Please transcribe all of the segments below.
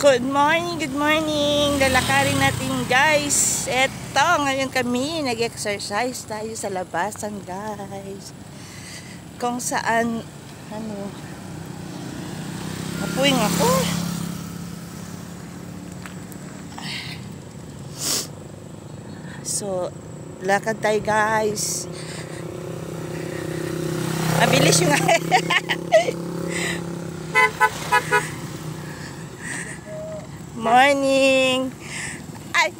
Good morning. Lalakarin natin guys. Eto, ngayon kami nag-exercise tayo sa labasan guys. Kung saan, napuwing ako. So, lakad tayo guys. Mabilis yung morning. Ay.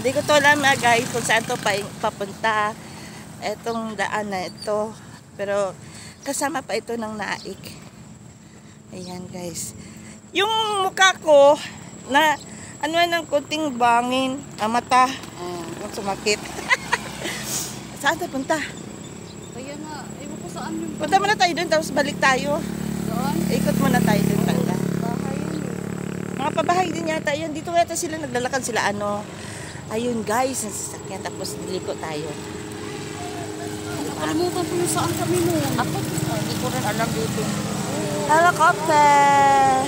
Hindi ko to alam guys kung saan to papunta. Etong daan na ito. Pero kasama pa ito ng naik. Ayan guys. Yung mukha ko na ano ng kunting bangin ang mata. Kung sumakit. Saan tayo punta? Kaya na, ewan ko saan yung Punta muna tayo dun, tapos balik tayo. doon. Ikot muna tayo dun. Banda. Bahay yun eh. Mga pabahay din yata yun. Dito yata sila naglalakad sila ano. Ayun guys, nasasakyan. Tapos diliko tayo. Nakalimutan ko yung saan kami noon. Ako, hindi ko rin alam dito. Helicopter!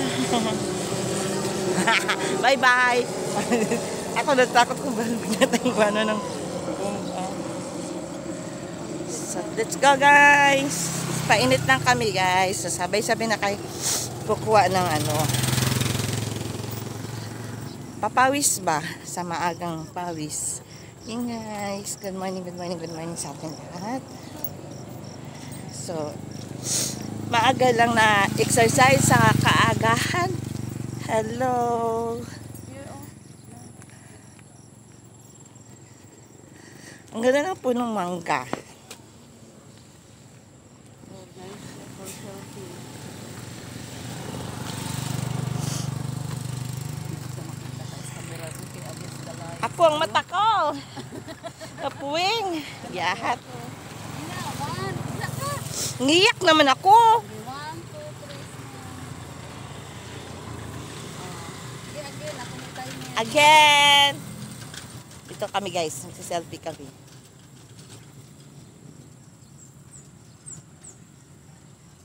Bye-bye! Ako natakot kung natin ano ng... So, let's go guys! Painit lang kami guys. Sabay-sabay na kayo kukuha ng ano. Papawis ba? Sa maagang pawis. Yun guys. Good morning sa atin lahat. So, maaga lang na exercise sa kaagahan. Hello. Ang ganda ng punong mangga. Ako ang mata ko. Kapuwing. Yahat. Ngiyak naman ako. Again. Dito kami guys. Magsi-selfie kami.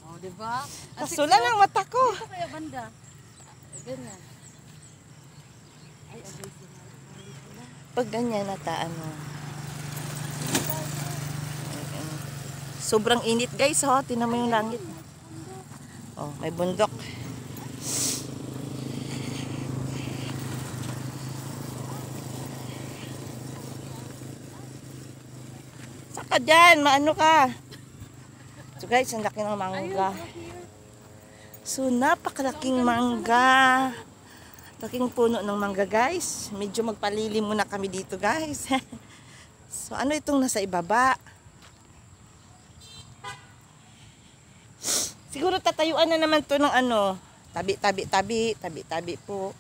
Oh, diba? Kasulan ang mata ko. Dito kaya banda. Ganyan. Ay, agay sila. Pag ganyan nata ano. Sobrang init guys. Oh, tingnan mo yung langit. Oh, may bundok. Saka dyan, maano ka. So guys, ang laki ng mangga. So napakalaking mangga. Laking puno ng mangga guys. Medyo magpalilim muna kami dito guys. So ano itong nasa ibaba? Siguro tatayuan na naman to ng ano. Tabi po.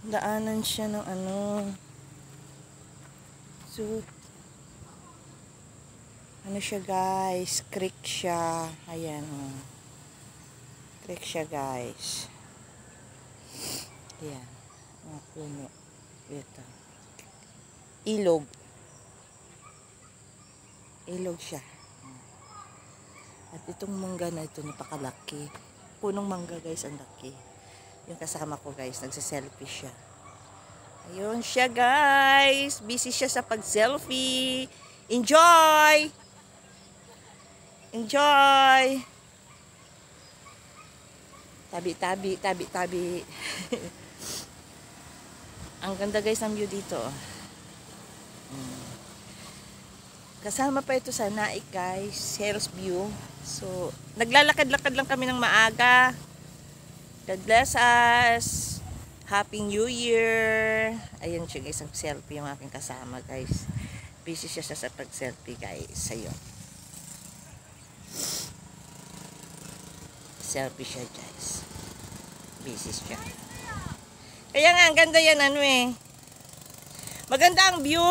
Daanan siya ng ano. So, ano siya guys, creek siya. Ayan oh. Creek siya guys. Ayan. Mga puno. Ito. Ilog. Ilog siya. At itong mangga na ito, napakalaki. Punong mangga guys, ang laki. Yung kasama ko guys, nagsa-selfie siya. Ayun siya guys. Busy siya sa pag-selfie. Enjoy! Enjoy! Tabi. Ang ganda guys ng view dito. Kasama pa ito sa naik guys. Hills view. So, naglalakad-lakad lang kami ng maaga. God bless us. Happy New Year! Ayun siya guys, ang selfie yung aking kasama guys. Busy siya sa pag-selfie guys. Ayun. Selfie siya guys. Busy siya. Kaya nga, ang ganda yan ano eh. Maganda ang view.